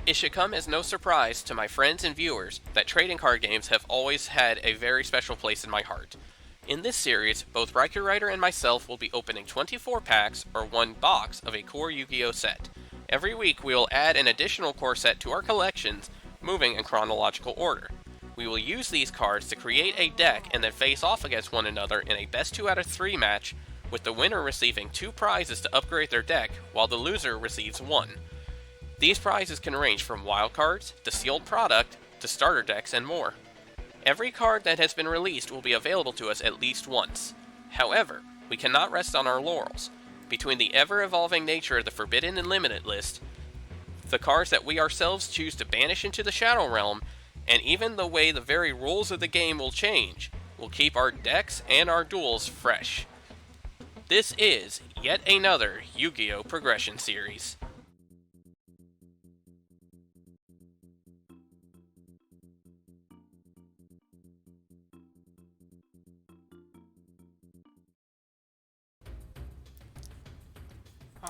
It should come as no surprise to my friends and viewers that trading card games have always had a very special place in my heart. In this series, both Raikourider and myself will be opening 24 packs or one box of a core Yu-Gi-Oh set. Every week we will add an additional core set to our collections, moving in chronological order. We will use these cards to create a deck and then face off against one another in a best 2 out of 3 match, with the winner receiving 2 prizes to upgrade their deck, while the loser receives 1. These prizes can range from wildcards, to sealed product, to starter decks, and more. Every card that has been released will be available to us at least once. However, we cannot rest on our laurels. Between the ever-evolving nature of the Forbidden and Limited list, the cards that we ourselves choose to banish into the Shadow Realm, and even the way the very rules of the game will change, will keep our decks and our duels fresh. This is yet another Yu-Gi-Oh! Progression series.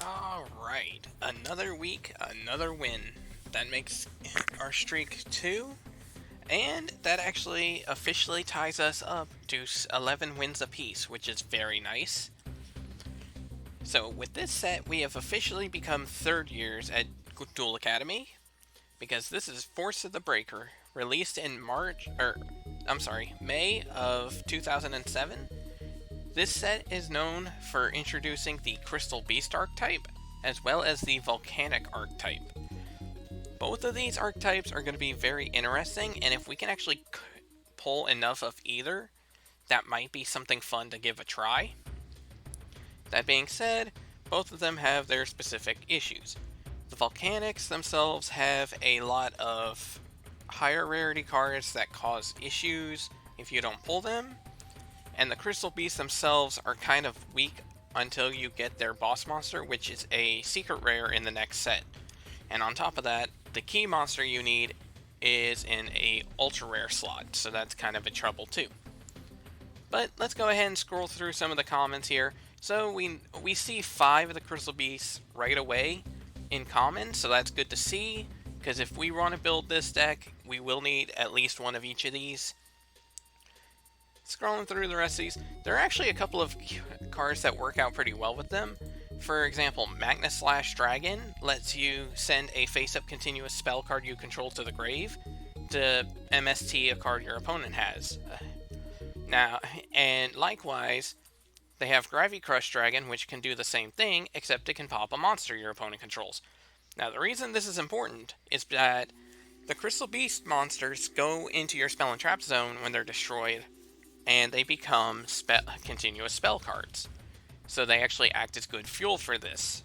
Alright, another week, another win. That makes our streak 2, and that actually officially ties us up to 11 wins apiece, which is very nice. So with this set, we have officially become third years at Duel Academy, because this is Force of the Breaker, released in May of 2007. This set is known for introducing the Crystal Beast archetype, as well as the Volcanic archetype. Both of these archetypes are going to be very interesting, and if we can actually pull enough of either, that might be something fun to give a try. That being said, both of them have their specific issues. The Volcanics themselves have a lot of higher rarity cards that cause issues if you don't pull them, and the Crystal Beasts themselves are kind of weak until you get their boss monster, which is a secret rare in the next set. And on top of that, the key monster you need is in a ultra rare slot, so that's kind of a trouble too. But let's go ahead and scroll through some of the comments here. So we see 5 of the Crystal Beasts right away in common, so that's good to see, because if we want to build this deck, we will need at least one of each of these. Scrolling through the rest of these, there are actually a couple of cards that work out pretty well with them. For example, Magnus Slash Dragon lets you send a face-up continuous spell card you control to the grave to MST a card your opponent has. Now, and likewise, they have Gravity Crush Dragon, which can do the same thing, except it can pop a monster your opponent controls. Now, the reason this is important is that the Crystal Beast monsters go into your spell and trap zone when they're destroyed, and they become continuous spell cards. So they actually act as good fuel for this.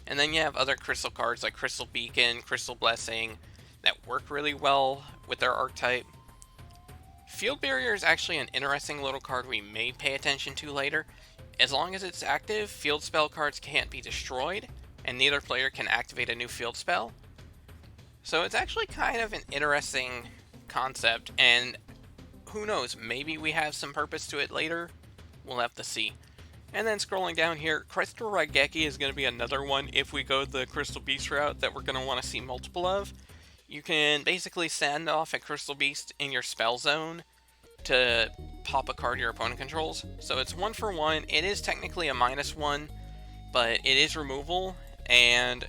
And then you have other crystal cards like Crystal Beacon, Crystal Blessing, that work really well with their archetype. Field Barrier is actually an interesting little card we may pay attention to later. As long as it's active, field spell cards can't be destroyed, and neither player can activate a new field spell. So it's actually kind of an interesting concept, and who knows, maybe we have some purpose to it later. We'll have to see. And then scrolling down here, Crystal Raigeki is going to be another one if we go the Crystal Beast route that we're going to want to see multiple of. You can basically send off a Crystal Beast in your spell zone to pop a card your opponent controls. So it's 1 for 1. It is technically a -1, but it is removal, and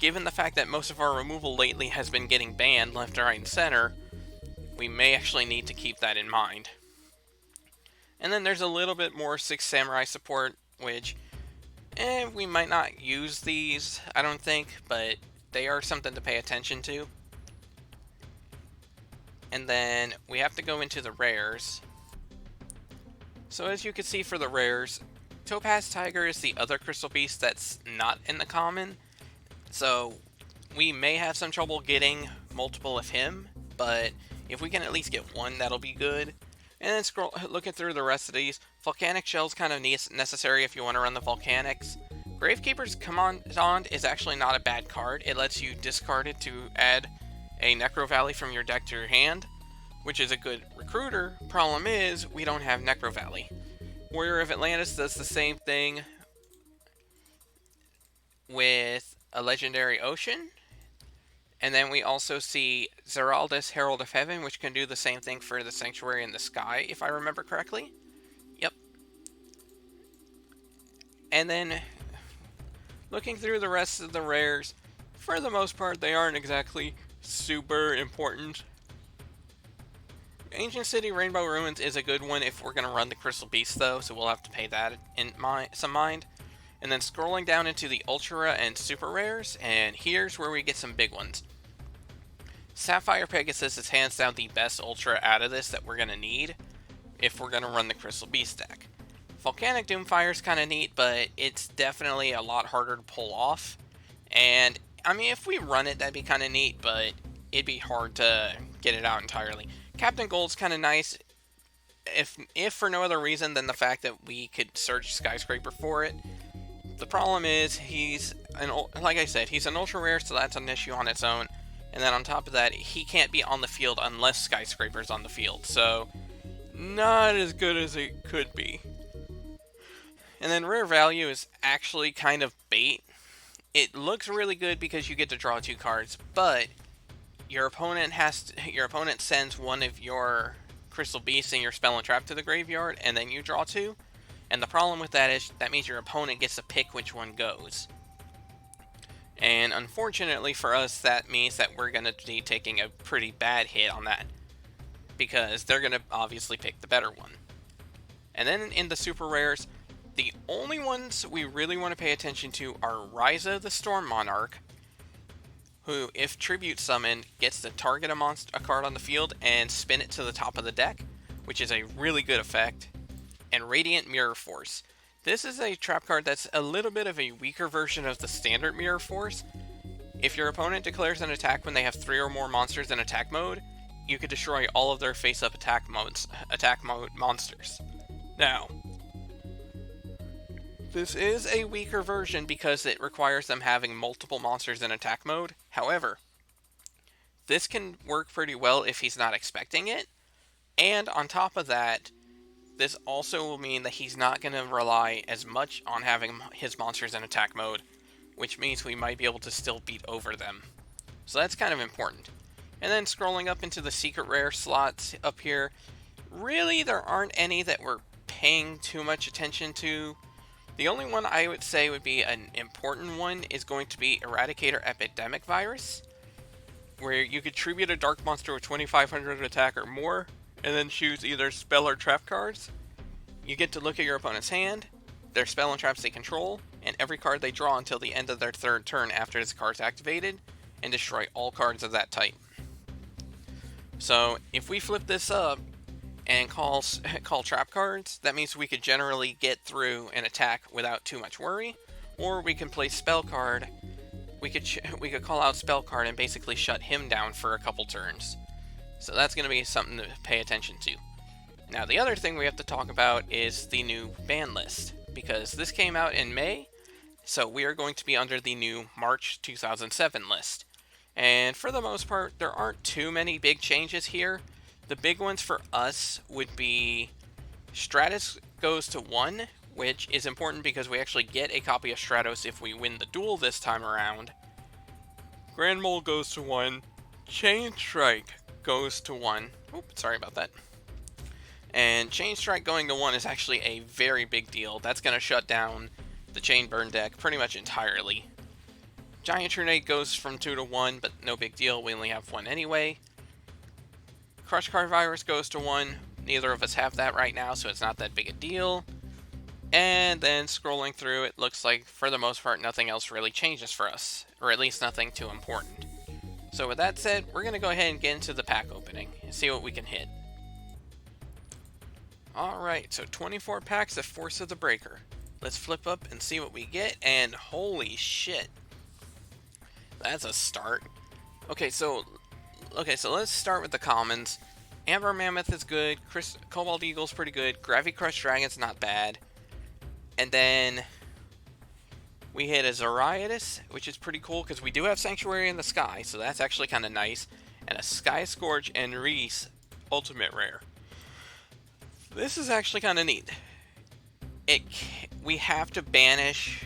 given the fact that most of our removal lately has been getting banned left, right, and center, we may actually need to keep that in mind. And then there's a little bit more Six Samurai support, which we might not use these, I don't think, but they are something to pay attention to. And then we have to go into the rares. So as you can see for the rares, Topaz Tiger is the other Crystal Beast that's not in the common. So we may have some trouble getting multiple of him, but if we can at least get one, that'll be good. And then looking through the rest of these, Volcanic Shell's kind of necessary if you want to run the Volcanics. Gravekeeper's Commandant is actually not a bad card. It lets you discard it to add a Necro Valley from your deck to your hand, which is a good recruiter. Problem is, we don't have Necro Valley. Warrior of Atlantis does the same thing with a Legendary Ocean. And then we also see Zeraldus, Herald of Heaven, which can do the same thing for the Sanctuary in the Sky, if I remember correctly. Yep. And then, looking through the rest of the rares, for the most part, they aren't exactly super important. Ancient City Rainbow Ruins is a good one if we're going to run the Crystal Beast, though, so we'll have to pay that in some mind. And then scrolling down into the Ultra and Super Rares, and here's where we get some big ones. Sapphire Pegasus is hands down the best Ultra out of this that we're going to need if we're going to run the Crystal Beast deck. Volcanic Doomfire is kind of neat, but it's definitely a lot harder to pull off. And, I mean, if we run it, that'd be kind of neat, but it'd be hard to get it out entirely. Captain Gold's kind of nice, if for no other reason than the fact that we could search Skyscraper for it. The problem is, like I said, he's an ultra rare, so that's an issue on its own. And then on top of that, he can't be on the field unless Skyscraper's on the field, so not as good as it could be. And then rare value is actually kind of bait. It looks really good because you get to draw 2 cards, but your opponent sends one of your Crystal Beasts and your Spell and Trap to the graveyard, and then you draw 2. And the problem with that is that means your opponent gets to pick which one goes. And unfortunately for us, that means that we're going to be taking a pretty bad hit on that, because they're going to obviously pick the better one. And then in the super rares, the only ones we really want to pay attention to are Ryza the Storm Monarch, who, if Tribute Summoned, gets to target a card on the field and spin it to the top of the deck, which is a really good effect. And Radiant Mirror Force. This is a trap card that's a little bit of a weaker version of the standard Mirror Force. If your opponent declares an attack when they have 3 or more monsters in attack mode, you could destroy all of their face-up attack mode monsters. Now, this is a weaker version because it requires them having multiple monsters in attack mode. However, this can work pretty well if he's not expecting it. And on top of that, this also will mean that he's not going to rely as much on having his monsters in attack mode, which means we might be able to still beat over them. So that's kind of important. And then scrolling up into the secret rare slots up here, really there aren't any that we're paying too much attention to. The only one I would say would be an important one is going to be Eradicator Epidemic Virus, where you could tribute a dark monster with 2500 attack or more, and then choose either spell or trap cards. You get to look at your opponent's hand, their spell and traps they control, and every card they draw until the end of their 3rd turn after this card's activated, and destroy all cards of that type. So, if we flip this up and call trap cards, that means we could generally get through an attack without too much worry, or we can play spell card. We could call out spell card and basically shut him down for a couple turns. So that's going to be something to pay attention to. Now, the other thing we have to talk about is the new ban list, because this came out in May, so we are going to be under the new March 2007 list. And for the most part, there aren't too many big changes here. The big ones for us would be Stratus goes to 1, which is important because we actually get a copy of Stratos if we win the duel this time around. Grand Mole goes to 1. Chain Strike goes to 1. Oops, sorry about that. And Chain Strike going to 1 is actually a very big deal. That's going to shut down the Chain Burn deck pretty much entirely. Giant Trinade goes from 2 to 1, but no big deal, we only have 1 anyway. Crush Card Virus goes to 1. Neither of us have that right now, so it's not that big a deal. And then scrolling through, it looks like, for the most part, nothing else really changes for us. Or at least nothing too important. So with that said, we're going to go ahead and get into the pack opening and see what we can hit. Alright, so 24 packs of Force of the Breaker. Let's flip up and see what we get, and holy shit. That's a start. Okay, so let's start with the commons. Amber Mammoth is good, Cobalt Eagle's pretty good, Gravity Crush Dragon's not bad. And then we hit a Zeraldus, which is pretty cool because we do have Sanctuary in the Sky, so that's actually kind of nice. And a Sky Scourge and Reese Ultimate Rare. This is actually kind of neat. We have to banish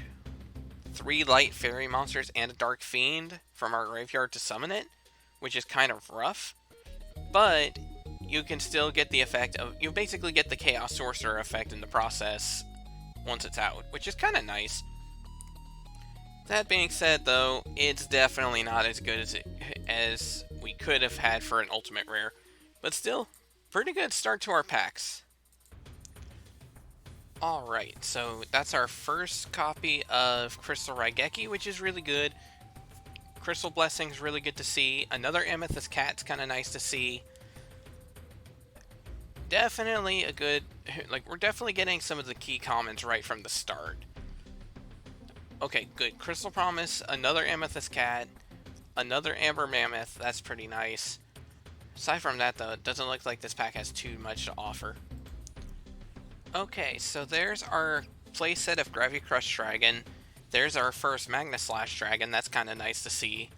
3 light fairy monsters and a dark fiend from our graveyard to summon it, which is kind of rough. But you can still get the effect of, you basically get the Chaos Sorcerer effect in the process once it's out, which is kind of nice. That being said, though, it's definitely not as good as we could have had for an ultimate rare, but still, pretty good start to our packs. Alright, so that's our first copy of Crystal Raigeki, which is really good. Crystal Blessing's really good to see. Another Amethyst Cat's kind of nice to see. Definitely a good, like, we're definitely getting some of the key commons right from the start. Okay, good. Crystal Promise, another Amethyst Cat, another Amber Mammoth. That's pretty nice. Aside from that, though, it doesn't look like this pack has too much to offer. Okay, so there's our playset of Gravity Crush Dragon. There's our first Magna Slash Dragon. That's kind of nice to see.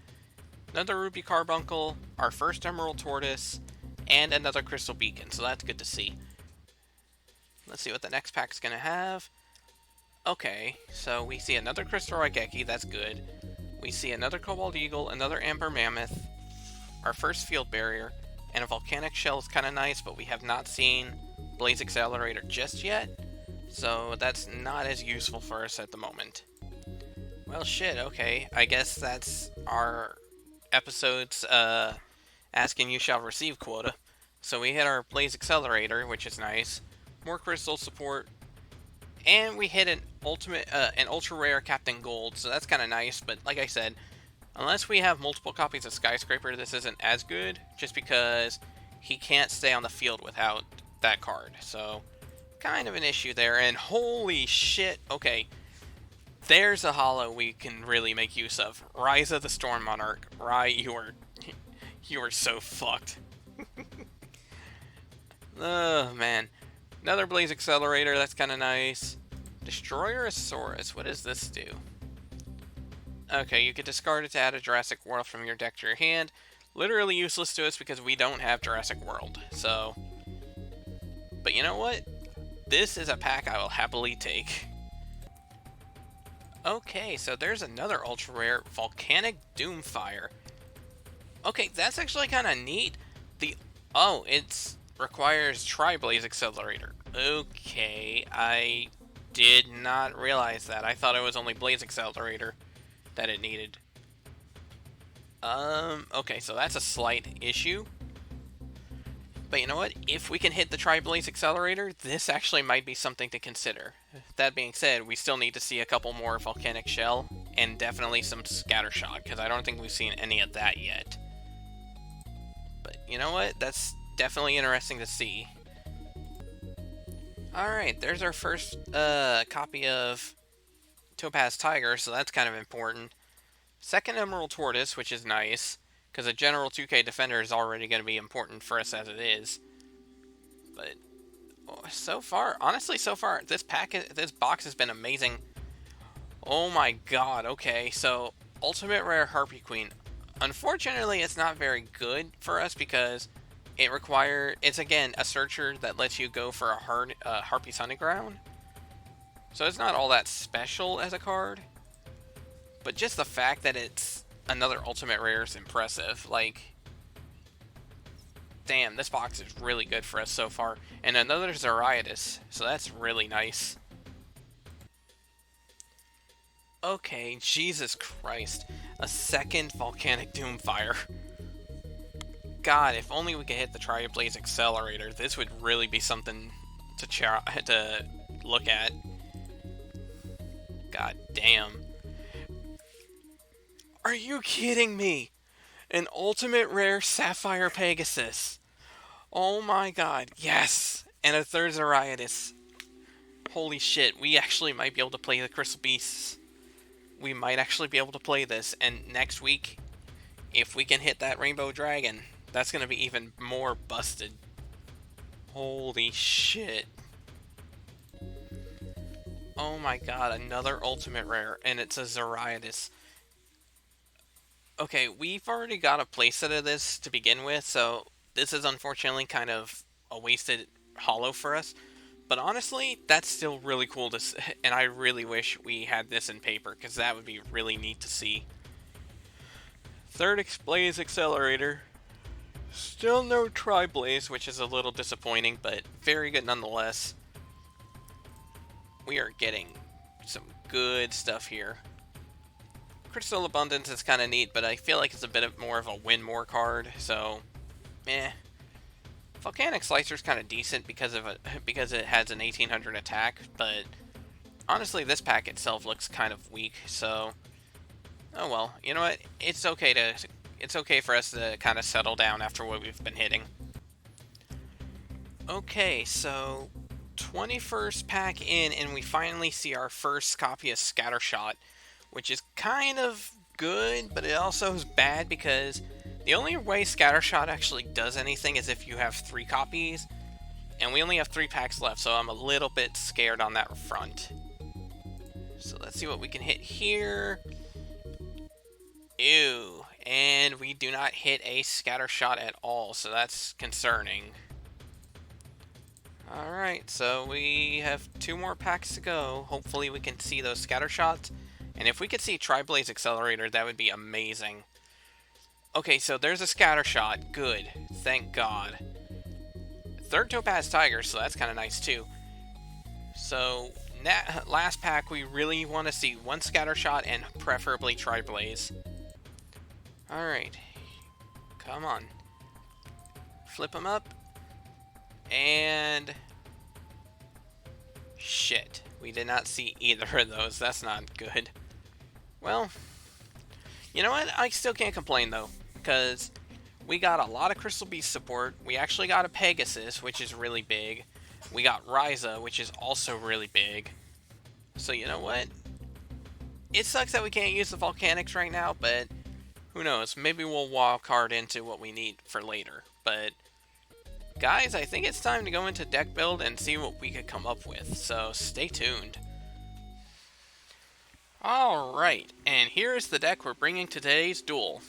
Another Ruby Carbuncle, our first Emerald Tortoise, and another Crystal Beacon. So that's good to see. Let's see what the next pack's going to have. Okay, so we see another Crystal Raigeki, that's good. We see another Cobalt Eagle, another Amber Mammoth, our first Field Barrier, and a Volcanic Shell is kind of nice, but we have not seen Blaze Accelerator just yet, so that's not as useful for us at the moment. Well, shit, okay, I guess that's our episode's Ask and You Shall Receive quota. So we hit our Blaze Accelerator, which is nice, more Crystal Support, and we hit an ultra rare Captain Gold, so that's kind of nice. But like I said, unless we have multiple copies of Skyscraper, this isn't as good, just because he can't stay on the field without that card. So kind of an issue there. And holy shit, okay, there's a holo we can really make use of. Rise of the Storm Monarch. Rai, you are so fucked. Oh man. Another Blaze Accelerator, that's kind of nice. Destroyerosaurus, what does this do? Okay, you can discard it to add a Jurassic World from your deck to your hand. Literally useless to us because we don't have Jurassic World, so... But you know what? This is a pack I will happily take. Okay, so there's another ultra rare Volcanic Doomfire. Okay, that's actually kind of neat. Oh, it's requires Tri-Blaze Accelerator. Okay, I did not realize that. I thought it was only Blaze Accelerator that it needed. Okay, so that's a slight issue. But you know what? If we can hit the Tri-Blaze Accelerator, this actually might be something to consider. That being said, we still need to see a couple more Volcanic Shell, and definitely some Scattershot, because I don't think we've seen any of that yet. But you know what? That's definitely interesting to see. Alright, there's our first copy of Topaz Tiger, so that's kind of important. Second Emerald Tortoise, which is nice, because a General 2K Defender is already going to be important for us as it is. But so far, honestly, so far, this box has been amazing. Oh my god, okay, so Ultimate Rare Harpy Queen. Unfortunately, it's not very good for us because it's again a searcher that lets you go for a Harpy's Underground. So it's not all that special as a card. But just the fact that it's another Ultimate Rare is impressive. Like, damn, this box is really good for us so far. And another Zoraidus, so that's really nice. Okay, Jesus Christ. A second Volcanic Doomfire. God, if only we could hit the Tri-Blaze Accelerator, this would really be something to look at. God damn. Are you kidding me? An Ultimate Rare Sapphire Pegasus. Oh my god, yes! And a third Zoraidus. Holy shit, we actually might be able to play the Crystal Beasts. We might actually be able to play this, and next week, if we can hit that Rainbow Dragon, that's going to be even more busted. Holy shit. Oh my god, another Ultimate Rare, and it's a Zoraidus. Okay, we've already got a playset of this to begin with, so this is unfortunately kind of a wasted holo for us. But honestly, that's still really cool to see, and I really wish we had this in paper, because that would be really neat to see. Third Blaze Accelerator. Still no Tri-Blaze, which is a little disappointing, but very good nonetheless. We are getting some good stuff here. Crystal Abundance is kind of neat, but I feel like it's a bit more of a win more card, so meh. Volcanic Slicer's kind of decent because it has an 1800 attack, but honestly this pack itself looks kind of weak, so oh well. You know what? It's okay for us to kind of settle down after what we've been hitting. Okay, so 21st pack in, and we finally see our first copy of Scattershot, which is kind of good, but it also is bad because the only way Scattershot actually does anything is if you have 3 copies, and we only have 3 packs left, so I'm a little bit scared on that front. So let's see what we can hit here. Ew, and we do not hit a Scattershot at all, so that's concerning. Alright, so we have 2 more packs to go. Hopefully we can see those Scattershots. And if we could see Tri-Blaze Accelerator, that would be amazing. Okay, so there's a Scattershot. Good. Thank God. 3rd Topaz Tiger, so that's kind of nice too. So, last pack, we really want to see 1 Scattershot and preferably Tri-Blaze. Alright. Come on. Flip them up. And shit, we did not see either of those. That's not good. Well, you know what? I still can't complain though, because we got a lot of Crystal Beast support. We actually got a Pegasus, which is really big. We got Ryza, which is also really big. So you know what? It sucks that we can't use the Volcanics right now, but who knows? Maybe we'll wild card into what we need for later. But guys, I think it's time to go into deck build and see what we could come up with, so stay tuned. Alright, and here is the deck we're bringing to today's duel.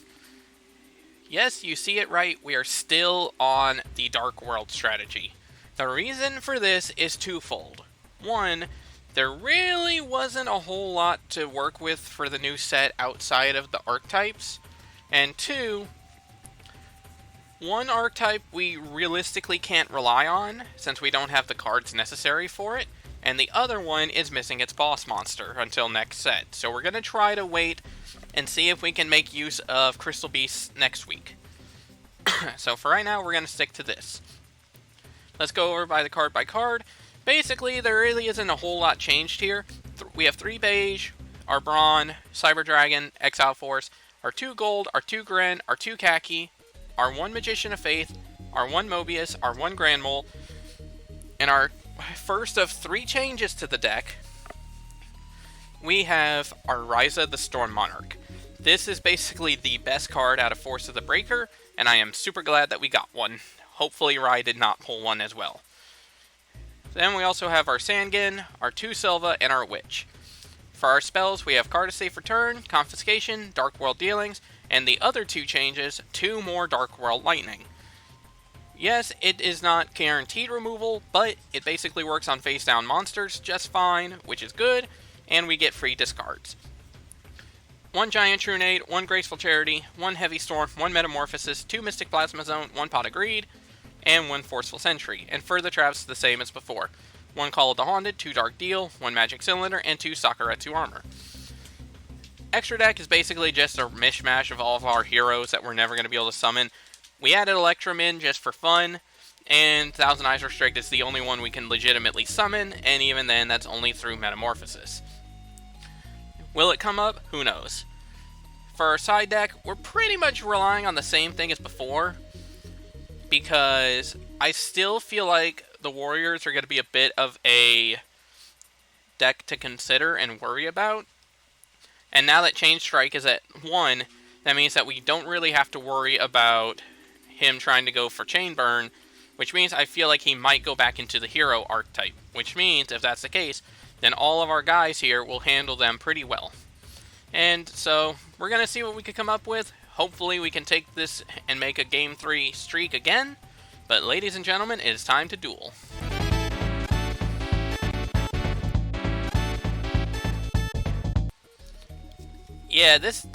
Yes, you see it right, we are still on the Dark World strategy. The reason for this is twofold. One, there really wasn't a whole lot to work with for the new set outside of the archetypes. And 2, one archetype we realistically can't rely on, since we don't have the cards necessary for it, and the other one is missing its boss monster until next set. So we're going to try to wait and see if we can make use of Crystal Beasts next week. So for right now, we're going to stick to this. Let's go over by card. Basically, there really isn't a whole lot changed here. We have 3 beige, our Brawn, Cyber Dragon, Exile Force, our 2 gold, our 2 Gren, our 2 khaki, our 1 Magician of Faith, our 1 Mobius, our 1 Grand Mole, and our first of 3 changes to the deck, we have our Ryza the Storm Monarch. This is basically the best card out of Force of the Breaker, and I am super glad that we got one. Hopefully Rai did not pull one as well. Then we also have our Sangin, our 2 Silva, and our Witch. For our spells, we have Card of Safe Return, Confiscation, Dark World Dealings, and the other 2 changes, 2 more Dark World Lightning. Yes, it is not guaranteed removal, but it basically works on face-down monsters just fine, which is good, and we get free discards. 1 Giant Trunade, 1 Graceful Charity, 1 Heavy Storm, 1 Metamorphosis, 2 Mystic Plasma Zone, 1 Pot of Greed, and 1 Forceful Sentry. And for the traps, the same as before. 1 Call of the Haunted, 2 Dark Deal, 1 Magic Cylinder, and 2 Sakuretsu Armor. Extra deck is basically just a mishmash of all of our heroes that we're never going to be able to summon. We added Electrum in just for fun, and Thousand Eyes Restrict is the only one we can legitimately summon, and even then, that's only through Metamorphosis. Will it come up? Who knows. For our side deck, we're pretty much relying on the same thing as before, because I still feel like the Warriors are going to be a bit of a deck to consider and worry about. And now that Chain Strike is at 1, that means that we don't really have to worry about him trying to go for Chain Burn, which means I feel like he might go back into the hero archetype, which means, if that's the case, then all of our guys here will handle them pretty well. And so, we're going to see what we can come up with. Hopefully we can take this and make a Game 3 streak again. But ladies and gentlemen, it is time to duel. Yeah, this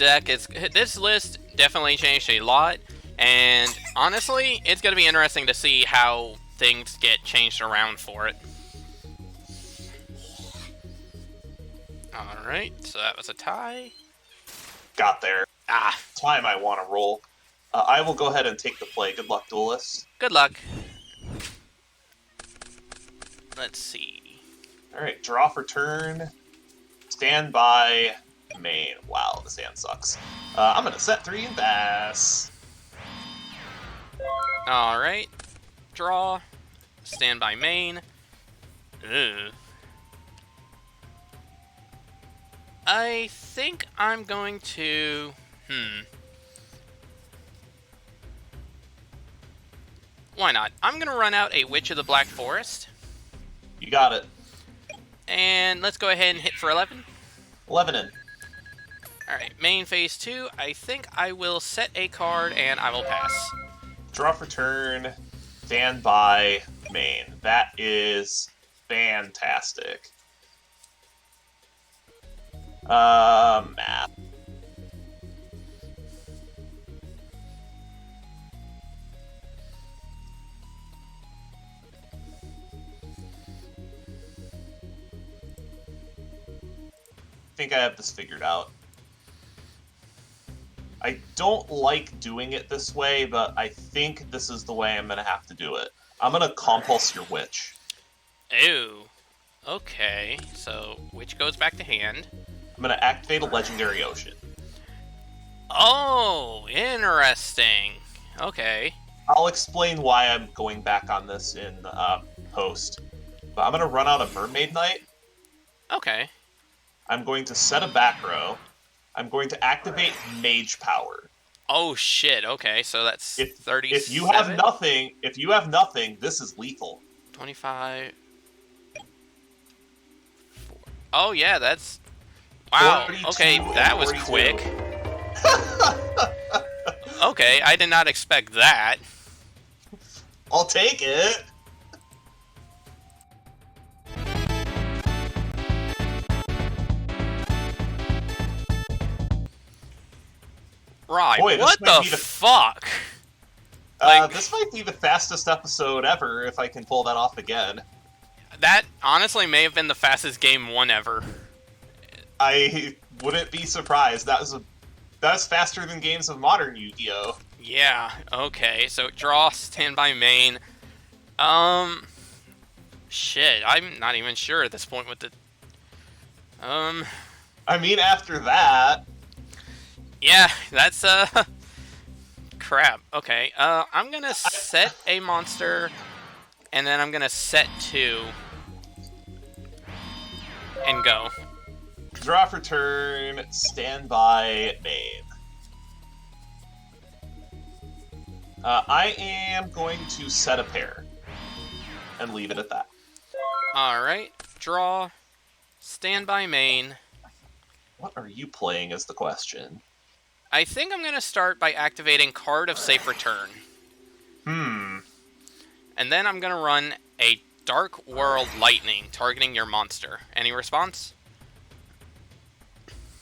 list definitely changed a lot, and honestly, it's gonna be interesting to see how things get changed around for it. Alright, so that was a tie. Got there. Ah, Time I want to roll. I will go ahead and take the play. Good luck, duelists. good luck. Let's see. Alright, draw for turn. Stand by main. Wow, this hand sucks. I'm gonna set 3 and pass. Alright, draw. Stand by main. Ugh. I think I'm going to... Why not? I'm going to run out a Witch of the Black Forest. You got it. And let's go ahead and hit for 11. 11 in. Alright, main phase 2. I think I will set a card and I will pass. Draw for turn. Stand by main. That is fantastic. Math. I think I have this figured out. I don't like doing it this way, but I think this is the way I'm going to have to do it. I'm going to compulse your witch. Ew. Okay, so Witch goes back to hand. I'm going to activate a Legendary Ocean. Oh, interesting. Okay. I'll explain why I'm going back on this in post. But I'm going to run out a Mermaid Knight. Okay. I'm going to set a back row. I'm going to activate Mage Power. Oh shit, okay, so that's 37? If you have nothing, this is lethal. 25... Oh yeah, that's... Wow, okay, that was 42. quick. Okay, I did not expect that. I'll take it. Right, Boy, what the fuck? This might be the fastest episode ever, if I can pull that off again. That honestly may have been the fastest game 1 ever. I wouldn't be surprised. That was faster than games of modern Yu-Gi-Oh! Yeah, okay, so draw, stand by main. Shit, I'm not even sure at this point with the... I mean, after that... Yeah, that's, crap. Okay, I'm gonna set a monster, and then I'm gonna set 2, and go. Draw for turn, stand by main. I am going to set a pair, and leave it at that. Alright, draw, stand by main. What are you playing is the question. I think I'm going to start by activating Card of Safe Return. And then I'm going to run a Dark World Lightning, targeting your monster. Any response?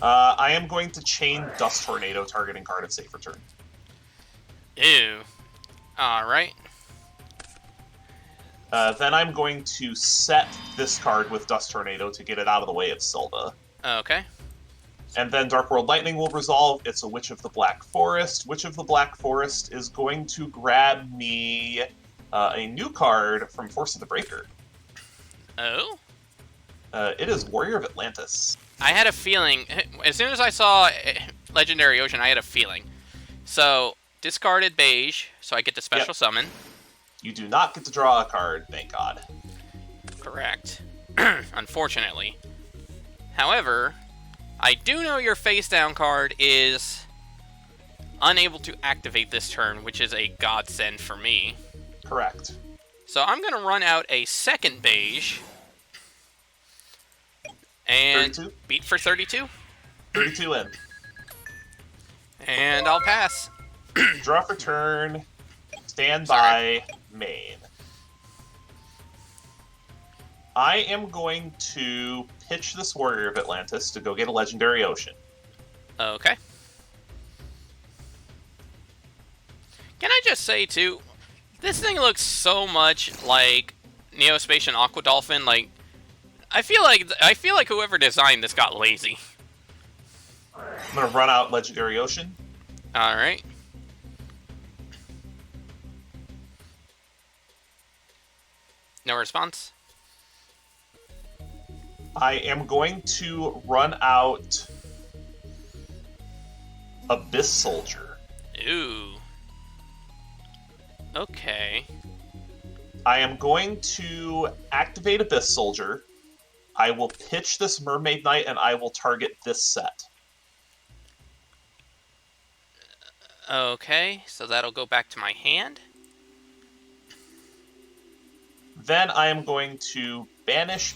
I am going to chain Dust Tornado, targeting Card of Safe Return. Ew. Alright. Then I'm going to set this card with Dust Tornado to get it out of the way of Silva. Okay. And then Dark World Lightning will resolve. It's a Witch of the Black Forest. Witch of the Black Forest is going to grab me a new card from Force of the Breaker. Oh? It is Warrior of Atlantis. I had a feeling, as soon as I saw Legendary Ocean, I had a feeling. So, discarded beige, so I get to special summon. You do not get to draw a card, thank God. Correct. Unfortunately. However, I do know your face-down card is unable to activate this turn, which is a godsend for me. Correct. So I'm going to run out a second beige. And 32? beat for 32. 32 in. And I'll pass. Draw for turn. Stand by main. I am going to pitch this Warrior of Atlantis to go get a Legendary Ocean. Okay. Can I just say, too, this thing looks so much like Neospace and Aqua Dolphin. Like, I feel like whoever designed this got lazy. I'm gonna run out Legendary Ocean. All right. No response. I am going to run out Abyss Soldier. Ooh. Okay. I am going to activate Abyss Soldier. I will pitch this Mermaid Knight, and I will target this set. Okay, so that'll go back to my hand. Then I am going to banish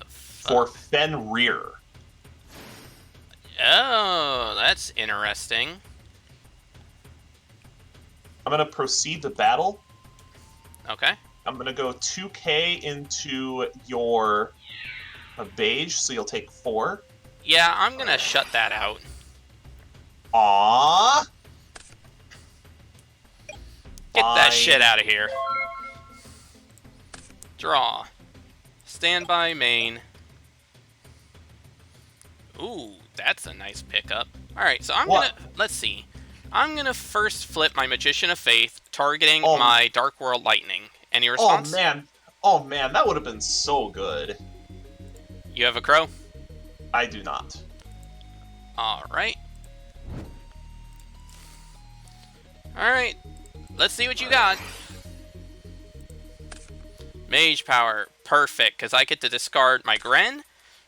for Fenrir. Oh, that's interesting. I'm going to proceed to battle. Okay. I'm going to go 2k into your beige, so you'll take 4. Yeah, I'm gonna shut that out. Aww. Get that shit out of here. Draw. Standby main. Ooh, that's a nice pickup. Alright, so let's see. I'm gonna first flip my Magician of Faith, targeting my Dark World Lightning. Any response? Oh man, that would have been so good. You have a crow? I do not. Alright. Alright, let's see what you got. Mage Power, perfect, because I get to discard my Gren,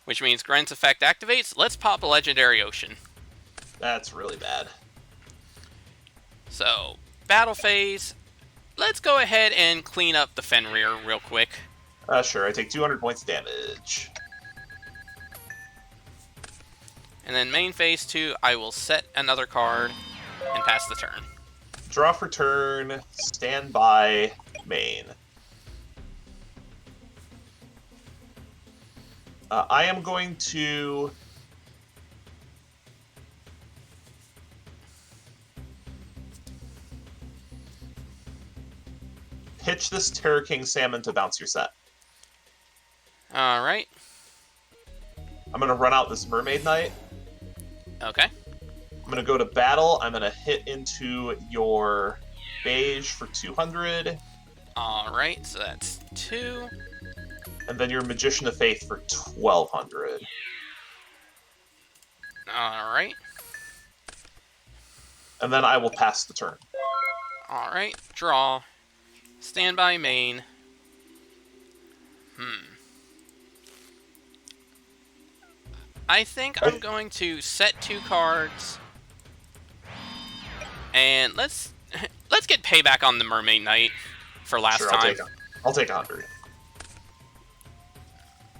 which means Gren's effect activates. Let's pop a Legendary Ocean. That's really bad. So, battle phase. Let's go ahead and clean up the Fenrir real quick. Sure, I take 200 points of damage. And then main phase 2, I will set another card and pass the turn. Draw for turn, stand by, main. I am going to pitch this Terror King Salmon to bounce your set. Alright. I'm going to run out this Mermaid Knight. Okay. I'm going to go to battle. I'm going to hit into your beige for 200. Alright, so that's 2. And then your Magician of Faith for 1,200. Alright. And then I will pass the turn. Alright, draw. Standby main. I think I'm going to set 2 cards. And let's get payback on the Mermaid Knight for last time. I'll take 100.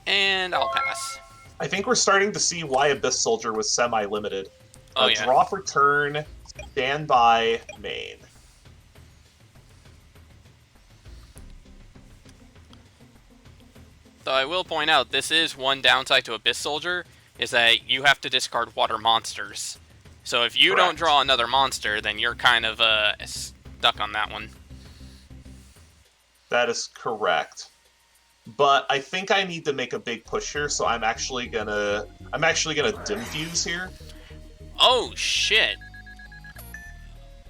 And I'll pass. I think we're starting to see why Abyss Soldier was semi-limited. Oh, yeah. Draw for turn, stand by, main. Though I will point out, this is one downside to Abyss Soldier, is that you have to discard water monsters. So if you don't draw another monster, then you're kind of stuck on that one. That is correct. But I think I need to make a big push here, so I'm actually gonna Dim Fuse here. Oh shit.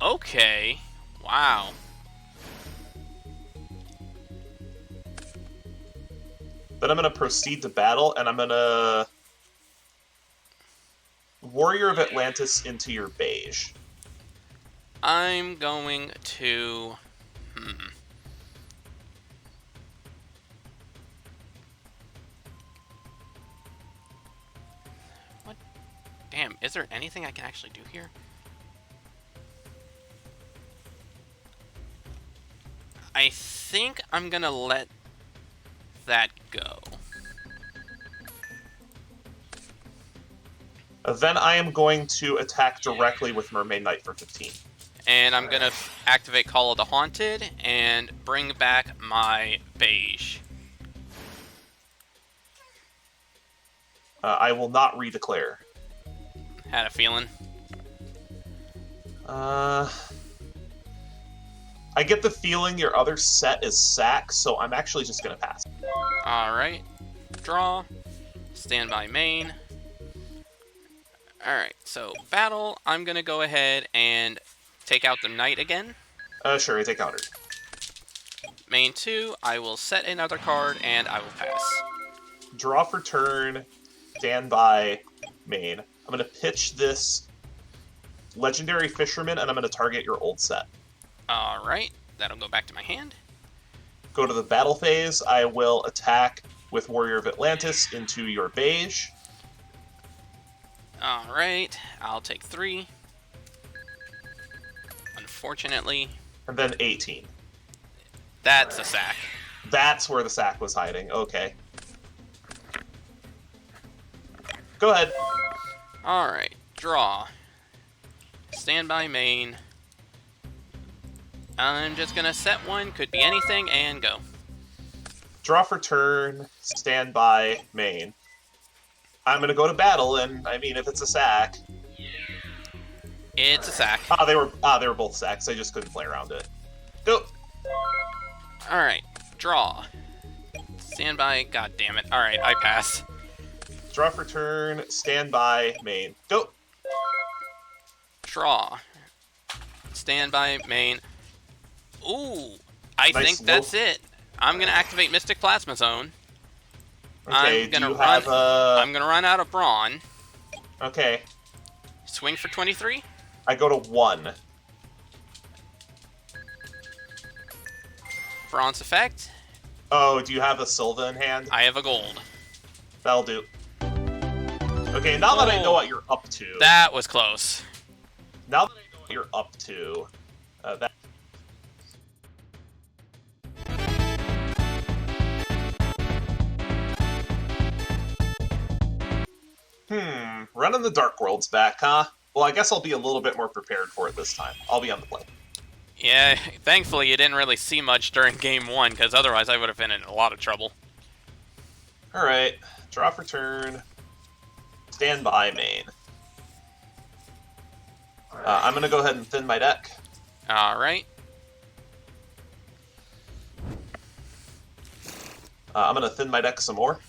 Okay. Wow. Then I'm gonna proceed to battle, and I'm gonna Warrior of Atlantis into your beige. I'm going to... What? Damn, is there anything I can actually do here? I think I'm gonna let that go. Then I am going to attack directly with Mermaid Knight for 15. And I'm gonna activate Call of the Haunted and bring back my beige. I will not redeclare. Had a feeling. I get the feeling your other set is sack, so I'm actually just going to pass. Alright. Draw. Standby main. Alright, so battle. I'm going to go ahead and take out the knight again. Sure, I take counter. Main 2, I will set another card, and I will pass. Draw for turn, standby, main. I'm going to pitch this Legendary Fisherman, and I'm going to target your old set. Alright, that'll go back to my hand. Go to the battle phase. I will attack with Warrior of Atlantis into your beige. Alright, I'll take 3. Unfortunately. And then 18. That's a sack. That's where the sack was hiding. Okay. Go ahead. Alright, draw. Standby main. I'm just gonna set one, could be anything, and go. Draw for turn, standby, main. I'm gonna go to battle, and I mean, if it's a sack. It's a sack. They were both sacks. I just couldn't play around it. Go. Alright, draw. Standby, god damn it. Alright, I pass. Draw for turn, standby, main. Go. Draw. Standby, main. Ooh, I Nice think that's it. I'm gonna activate Mystic Plasma Zone. Okay, I'm gonna do you have I'm gonna run out of brawn. Okay. Swing for 23. I go to 1. Bronze effect. Oh, do you have a Silva in hand? I have a gold. That'll do. Okay, now that I know what you're up to. That was close. Now that I know what you're up to, that. Running the Dark Worlds back, huh? Well, I guess I'll be a little bit more prepared for it this time. I'll be on the play. Yeah, thankfully you didn't really see much during game 1, because otherwise I would have been in a lot of trouble. Alright, draw for turn. Stand by main. I'm going to go ahead and thin my deck. Alright. I'm going to thin my deck some more.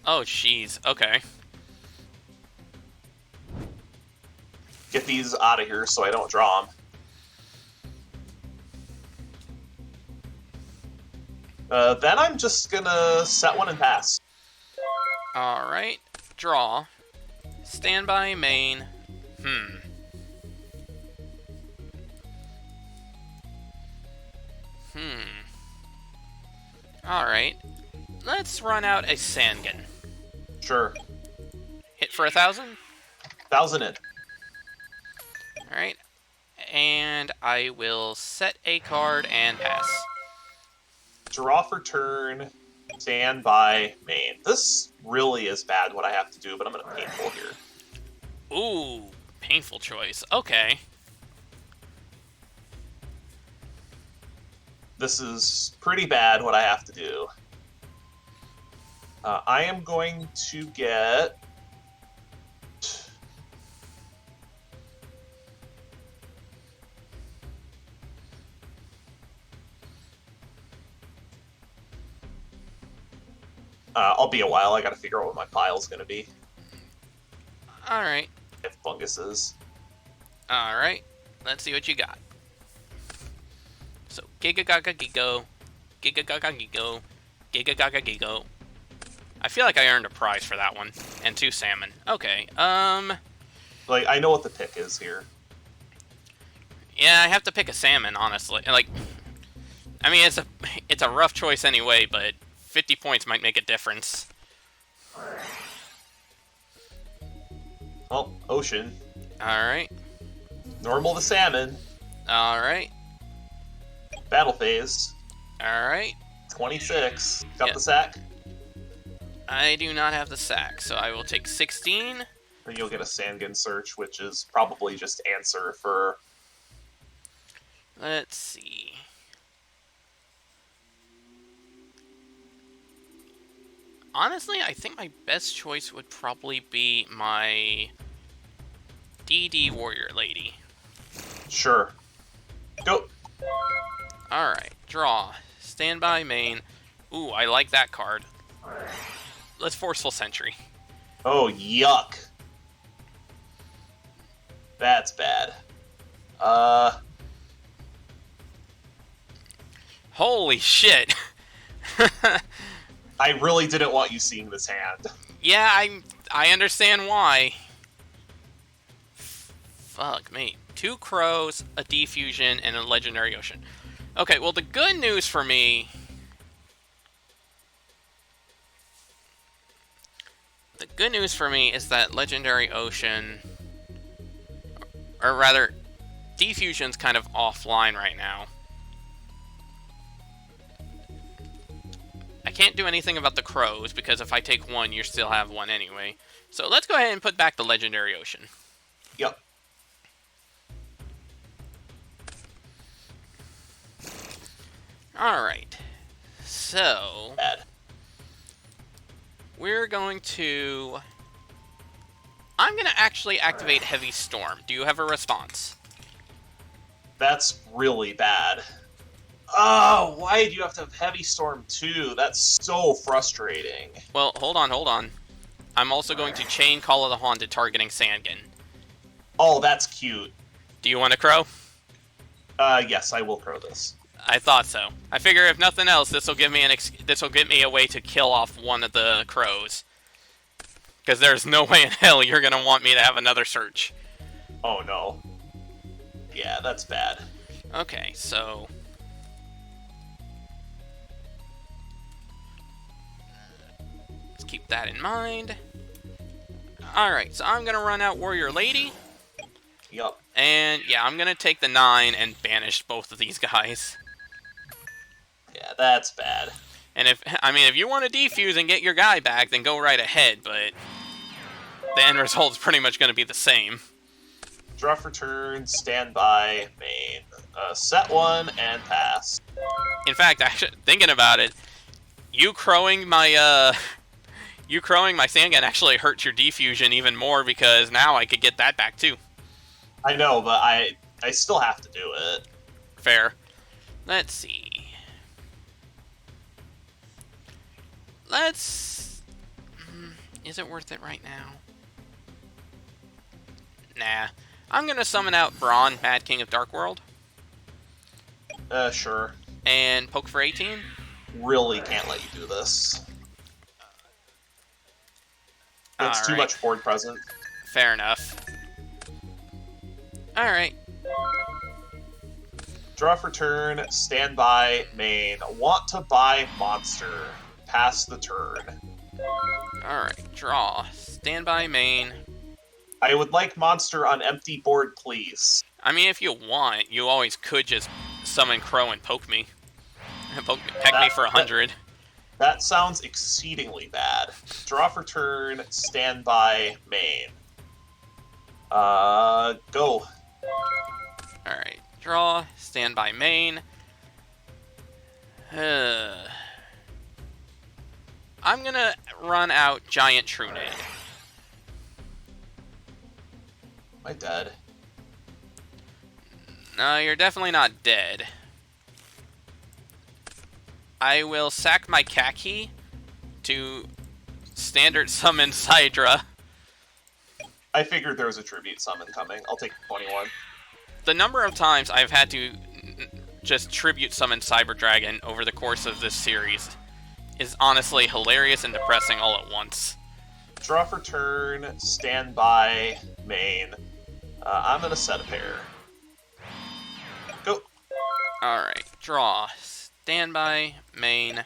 Oh, jeez. Okay. Get these out of here so I don't draw them. Then I'm just going to set one and pass. Alright. Draw. Standby main. Alright. Let's run out a Sangan. Sure. Hit for 1,000? 1,000 in. Alright. And I will set a card and pass. Draw for turn. Stand by main. This really is bad what I have to do, but I'm going to painful here. Ooh, painful choice. Okay. This is pretty bad what I have to do. I am going to get... I'll be a while. I gotta figure out what my pile's gonna be. Alright. If funguses. Alright. Let's see what you got. So, Giga Gaga Gigo. Giga Gaga Gigo. Giga Gaga Gigo. I feel like I earned a prize for that one. And 2 salmon. Okay, Like, I know what the pick is here. yeah, I have to pick a salmon, honestly. Like, I mean, it's a rough choice anyway, but 50 points might make a difference. Well, ocean. Alright. Normal to salmon. Alright. Battle phase. Alright. 26. Got Yep. the sack? I do not have the sack, so I will take 16. And you'll get a Sangan search, which is probably just answer for... Let's see. Honestly, I think my best choice would probably be my DD Warrior Lady. Sure. Go. Alright, draw. Standby main. Ooh, I like that card. Let's Forceful Sentry. Oh, yuck. That's bad. Holy shit. I really didn't want you seeing this hand. Yeah, I understand why. Fuck me. 2 Crows, a Defusion, and a Legendary Ocean. Okay, well the good news for me... The good news for me is that Legendary Ocean... Or rather, Defusion's kind of offline right now. I can't do anything about the Crows, because if I take 1, you still have 1 anyway. So let's go ahead and put back the Legendary Ocean. Yep. Alright. So... Bad. We're going to... I'm going to actually activate Heavy Storm. Do you have a response? That's really bad. Oh, why do you have to have Heavy Storm too? That's so frustrating. Well, hold on. I'm also going to chain Call of the Haunted targeting Sandgen. Oh, that's cute. Do you want to crow? Yes, I will crow this. I thought so. I figure if nothing else, this will give me a way to kill off one of the crows. Because there's no way in hell you're going to want me to have another search. Oh, no. Yeah, that's bad. Okay, so... let's keep that in mind. Alright, so I'm going to run out Warrior Lady. Yup. And, yeah, I'm going to take the 9 and banish both of these guys. Yeah, that's bad. And if you want to defuse and get your guy back, then go right ahead, but the end result's pretty much going to be the same. Draw for turn, stand by, main. Set 1, and pass. In fact, actually, thinking about it, you crowing my Sandgun actually hurts your defusion even more, because now I could get that back too. I know, but I still have to do it. Fair. Let's see. Is it worth it right now? Nah. I'm gonna summon out Braun, Mad King of Dark World. Sure. And poke for 18. Really can't let you do this. That's too much board present. Fair enough. Alright. Draw for turn, stand by, main. Want to buy monster. Pass the turn. Alright, draw. Standby main. I would like monster on empty board, please. I mean, if you want, you always could just summon Crow and poke me. Peck me for 100. That sounds exceedingly bad. Draw for turn, stand by, main. Go. Alright, draw, standby main. I'm gonna run out Giant Trunade. Am I dead? No, you're definitely not dead. I will sack my Kaki to standard summon Sidra. I figured there was a tribute summon coming. I'll take 21. The number of times I've had to just tribute summon Cyber Dragon over the course of this series is honestly hilarious and depressing all at once. Draw for turn, stand by, main. I'm gonna set a pair. Go. Alright, draw. Standby, main.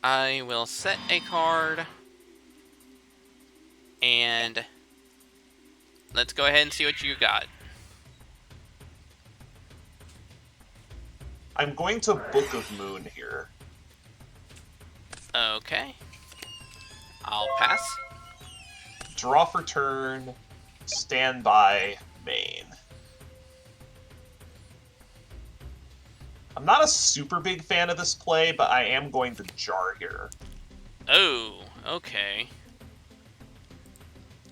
I will set a card. And let's go ahead and see what you got. I'm going to Book of Moon here. Okay. I'll pass. Draw for turn, stand by, main. I'm not a super big fan of this play, but I am going to jar here. Oh, okay.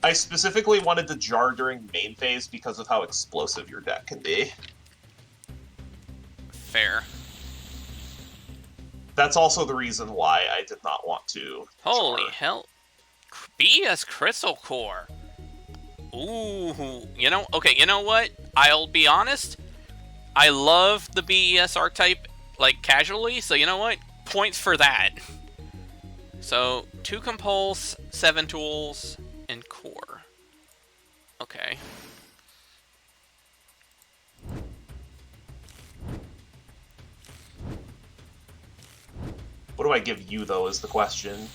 I specifically wanted to jar during main phase because of how explosive your deck can be. Fair. That's also the reason why I did not want to Holy jar. hell. BS Crystal Core. Ooh, you know what? I'll be honest. I love the BES archetype, like, casually, so you know what? Points for that. So, 2 Compulse, 7 Tools, and Core. Okay. What do I give you, though, is the question.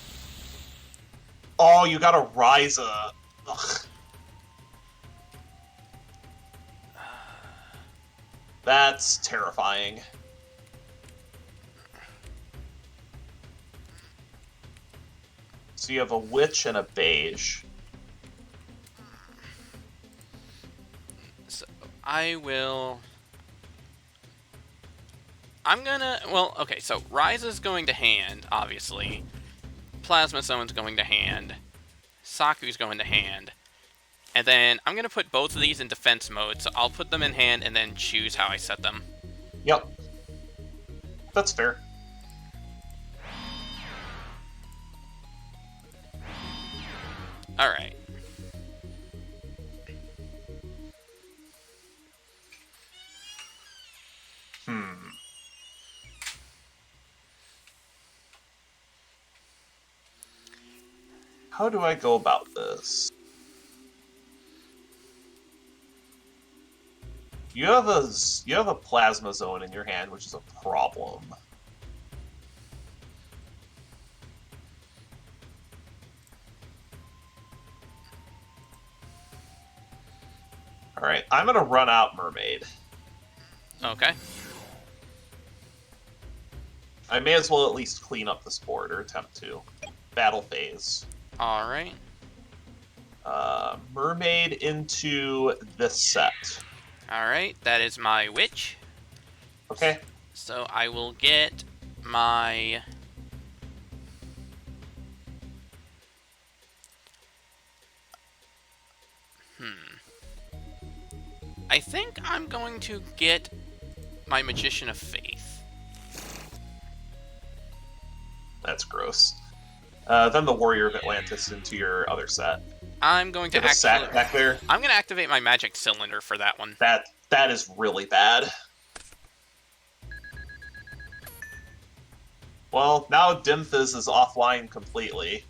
Oh, you got a Ryza. Ugh. That's terrifying. So you have a Witch and a Beige. So, I'm gonna... Well, okay, so Ryza's going to hand, obviously. Plasma Zone's going to hand. Saku's going to hand. And then I'm going to put both of these in defense mode, so I'll put them in hand and then choose how I set them. Yep. That's fair. Alright. How do I go about this? You have a Plasma Zone in your hand, which is a problem. Alright, I'm gonna run out Mermaid. Okay. I may as well at least clean up this board, or attempt to. Battle phase. Alright. Mermaid into this set. Alright, that is my Witch. Okay. So I will get my... I think I'm going to get my Magician of Faith. That's gross. Then the Warrior of Atlantis into your other set. I'm going to Get a sack back there. I'm going to activate my Magic Cylinder for that one. That is really bad. Well, now Dimphis is offline completely.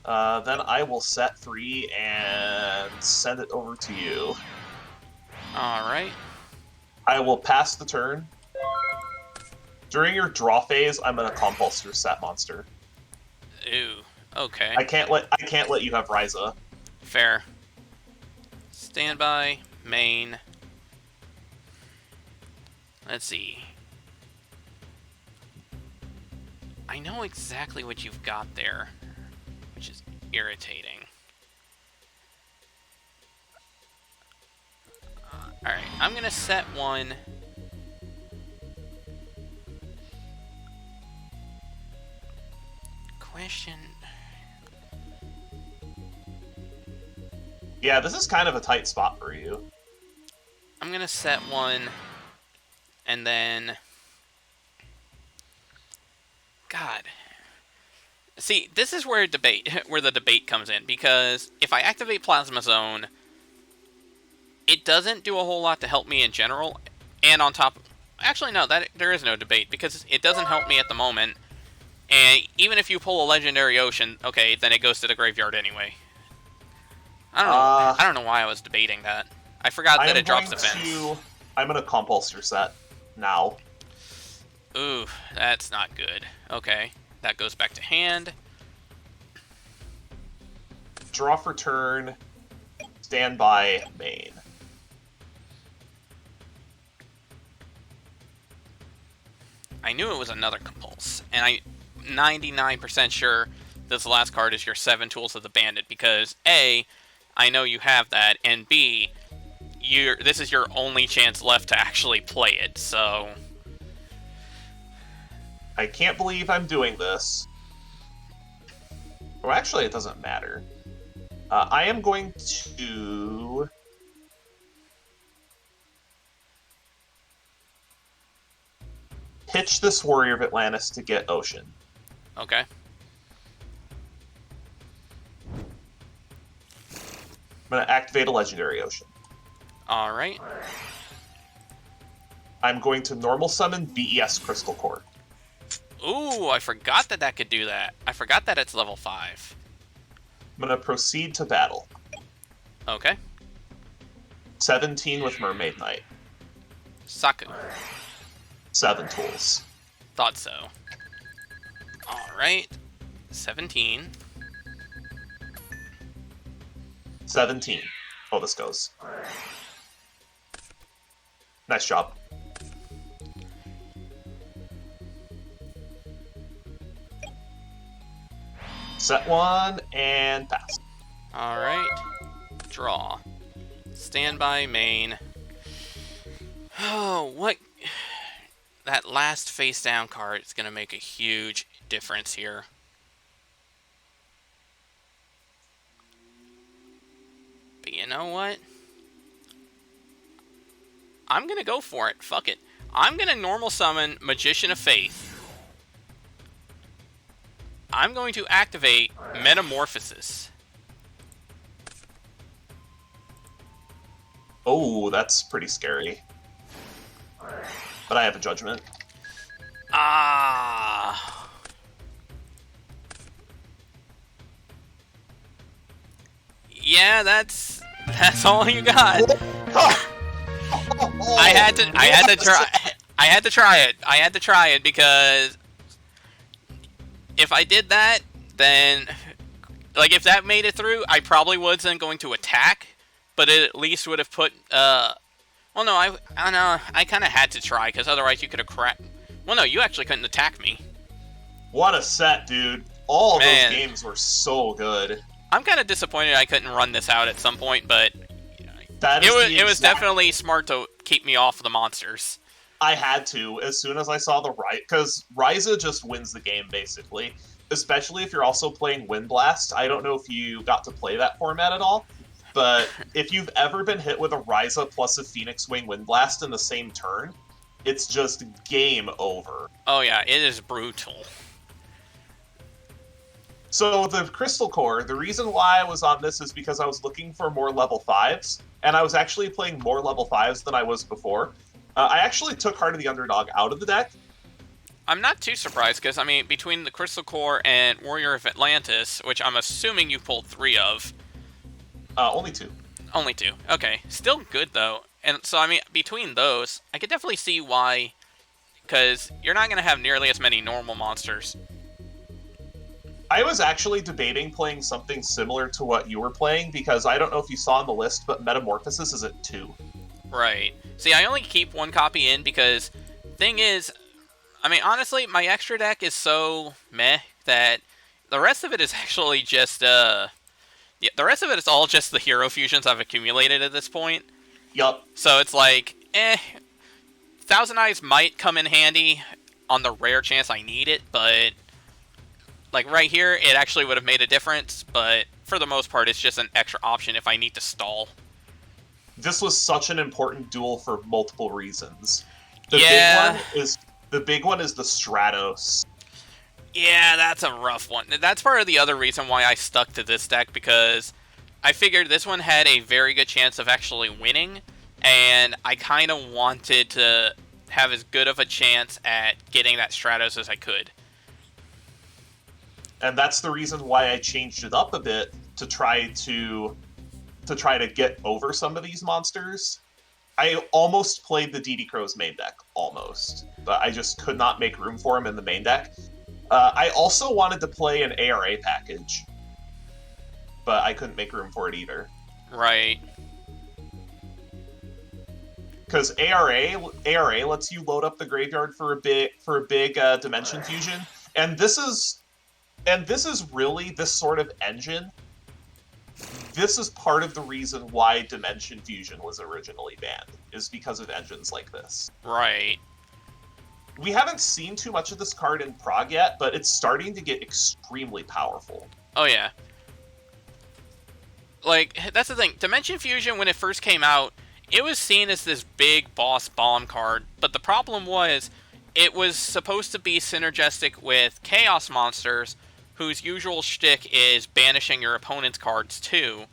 Then I will set 3 and send it over to you. Alright. I will pass the turn. During your draw phase, I'm gonna compulse your set monster. Ooh, okay. I can't let you have Ryza. Fair. Standby, main. Let's see. I know exactly what you've got there, which is irritating. Alright, I'm gonna set one. Question. Yeah, this is kind of a tight spot for you. I'm gonna set one, and then... God. See, this is where the debate comes in, because if I activate Plasma Zone, it doesn't do a whole lot to help me in general, and on top... Actually, no, there is no debate, because it doesn't help me at the moment, and even if you pull a Legendary Ocean, okay, then it goes to the graveyard anyway. I don't know why I was debating that. I forgot that it drops defense. I'm gonna compulse your set now. Ooh, that's not good. Okay, that goes back to hand. Draw for turn. Standby main. I knew it was another Compulse, and I'm 99% sure this last card is your 7 Tools of the Bandit, because A, I know you have that, and B, this is your only chance left to actually play it, so... I can't believe I'm doing this. Well, actually, it doesn't matter. I am going to... pitch this Warrior of Atlantis to get Ocean. Okay. I'm going to activate a Legendary Ocean. Alright. I'm going to normal summon BES Crystal Core. Ooh, I forgot that that could do that. I forgot that it's level 5. I'm going to proceed to battle. Okay. 17 with Mermaid Knight. Saku. 7 tools. Thought so. Alright. 17. 17. Oh, this goes. Nice job. Set 1 and pass. Alright. Draw. Standby main. Oh, what... That last face down card is going to make a huge difference here. But you know what? I'm going to go for it. Fuck it. I'm going to normal summon Magician of Faith. I'm going to activate Metamorphosis. Oh, that's pretty scary. But I have a judgment. Ah. Yeah, that's all you got. I had to try it because if I did that, then like if that made it through, I probably wasn't going to attack, but it at least would have put well, no, I know. I kind of had to try, because otherwise you could have cracked... Well, no, you actually couldn't attack me. What a set, dude. All of those games were so good. I'm kind of disappointed I couldn't run this out at some point, but... It was definitely smart to keep me off the monsters. I had to, as soon as I saw the because Ryza just wins the game, basically. Especially if you're also playing Wind Blast. I don't know if you got to play that format at all. But if you've ever been hit with a Ryza plus a Phoenix Wing Wind Blast in the same turn, it's just game over. Oh yeah, it is brutal. So the Crystal Core, the reason why I was on this is because I was looking for more level 5s, and I was actually playing more level 5s than I was before. I actually took Heart of the Underdog out of the deck. I'm not too surprised, because, I mean, between the Crystal Core and Warrior of Atlantis, which I'm assuming you pulled 3 of... Only 2. Only 2. Okay. Still good, though. And so, I mean, between those, I could definitely see why... Because you're not going to have nearly as many normal monsters. I was actually debating playing something similar to what you were playing, because I don't know if you saw on the list, but Metamorphosis is at 2. Right. See, I only keep 1 copy in, because... Thing is... I mean, honestly, my extra deck is so meh that the rest of it is actually just, yeah, the rest of it is all just the hero fusions I've accumulated at this point. Yup. So it's like, Thousand Eyes might come in handy on the rare chance I need it, but like right here, it actually would have made a difference, but for the most part, it's just an extra option if I need to stall. This was such an important duel for multiple reasons. The big one is the Stratos. Yeah, that's a rough one. That's part of the other reason why I stuck to this deck, because I figured this one had a very good chance of actually winning, and I kind of wanted to have as good of a chance at getting that Stratos as I could. And that's the reason why I changed it up a bit to try to get over some of these monsters. I almost played the DD Crow's main deck, almost, but I just could not make room for him in the main deck. I also wanted to play an ARA package, but I couldn't make room for it either. Right. Because ARA lets you load up the graveyard for a big dimension fusion, and this is really this sort of engine this is part of the reason why Dimension Fusion was originally banned, is because of engines like this. Right. We haven't seen too much of this card in Prague yet, but it's starting to get extremely powerful. Oh, yeah. Like, that's the thing. Dimension Fusion, when it first came out, it was seen as this big boss bomb card, but the problem was it was supposed to be synergistic with Chaos monsters, whose usual shtick is banishing your opponent's cards too.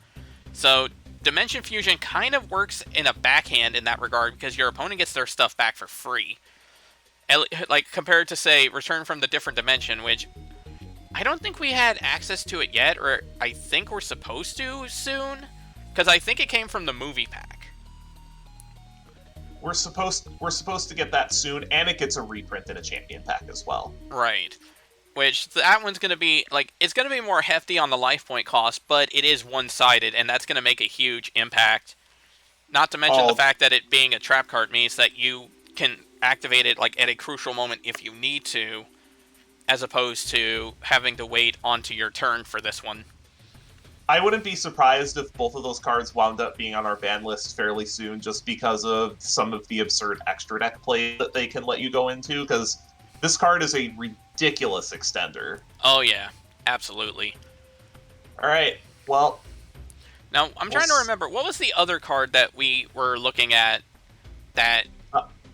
So Dimension Fusion kind of works in a backhand in that regard, because your opponent gets their stuff back for free. Like, compared to, say, Return from the Different Dimension, which I don't think we had access to it yet, or I think we're supposed to soon, because I think it came from the movie pack. We're supposed to get that soon, and it gets a reprint in a champion pack as well. Right. Which, that one's going to be, like, it's going to be more hefty on the life point cost, but it is one-sided, and that's going to make a huge impact. Not to mention the fact that it being a trap card means that you can activate it, like, at a crucial moment if you need to, as opposed to having to wait onto your turn for this one. I wouldn't be surprised if both of those cards wound up being on our ban list fairly soon, just because of some of the absurd extra deck play that they can let you go into, because this card is a ridiculous extender. Oh yeah, absolutely. Alright, well... Now, I'm trying to remember, what was the other card that we were looking at that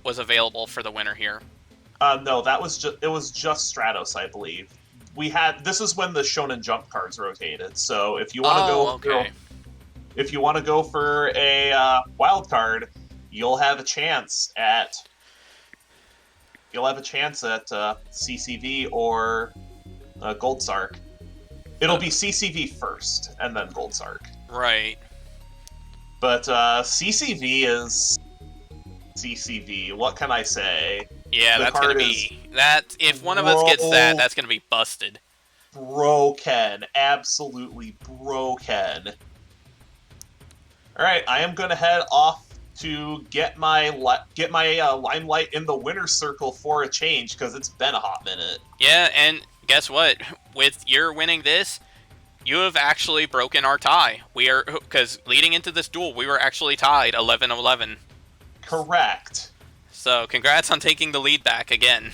was available for the winner here? No, that was it was just Stratos, I believe. This is when the Shonen Jump cards rotated, so if you want to if you want to go for a wild card, you'll have a chance at CCV or Gold Sark. It'll be CCV first, and then Gold Sark. Right. But CCV is CCV. What can I say? Yeah, that's gonna be that. If one of us gets that, that's gonna be busted. Broken, absolutely broken. All right, I am gonna head off to get my limelight in the winner's circle for a change, because it's been a hot minute. Yeah, and guess what? With your winning this, you have actually broken our tie. Because leading into this duel, we were actually tied 11-11. Correct. So, congrats on taking the lead back again.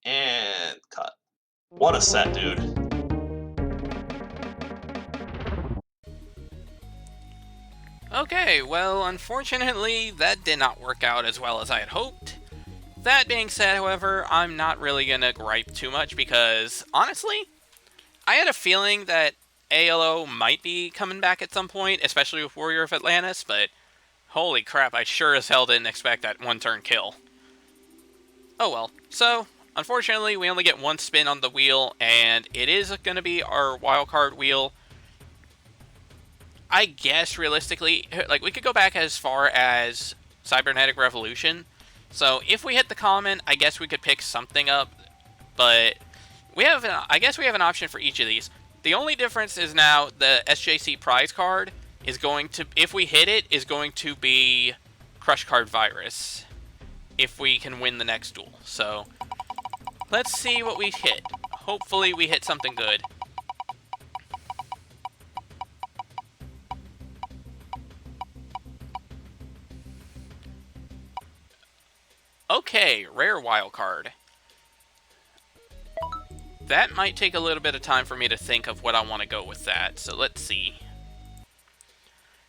And cut. What a set, dude. Okay, well, unfortunately, that did not work out as well as I had hoped. That being said, however, I'm not really gonna gripe too much because, honestly, I had a feeling that ALO might be coming back at some point, especially with Warrior of Atlantis, but holy crap, I sure as hell didn't expect that one-turn kill. Oh well. So, unfortunately, we only get one spin on the wheel, and it is going to be our wildcard wheel. I guess, realistically, like, we could go back as far as Cybernetic Revolution. So, if we hit the common, I guess we could pick something up, but I guess we have an option for each of these. The only difference is now the SJC prize card is going to, if we hit it, is going to be Crush Card Virus, if we can win the next duel. So, let's see what we hit. Hopefully we hit something good. Okay, rare wild card. That might take a little bit of time for me to think of what I want to go with that, so let's see.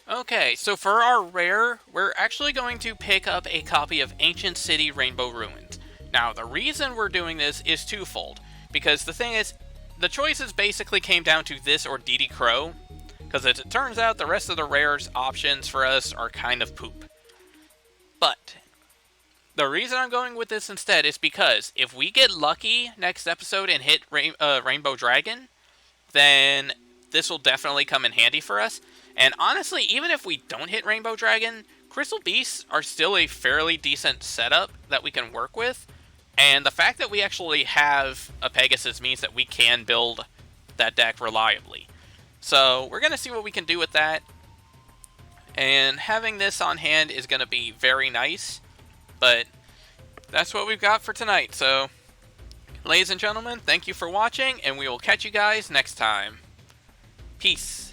Okay, so for our rare, we're actually going to pick up a copy of Ancient City Rainbow Ruins. Now, the reason we're doing this is twofold, because the thing is, the choices basically came down to this or DD Crow, because as it turns out, the rest of the rares options for us are kind of poop. But the reason I'm going with this instead is because if we get lucky next episode and hit Rainbow Dragon, then this will definitely come in handy for us. And honestly, even if we don't hit Rainbow Dragon, Crystal Beasts are still a fairly decent setup that we can work with. And the fact that we actually have a Pegasus means that we can build that deck reliably. So we're going to see what we can do with that. And having this on hand is going to be very nice. But that's what we've got for tonight. So Ladies and gentlemen, thank you for watching, and we will catch you guys next time. Peace.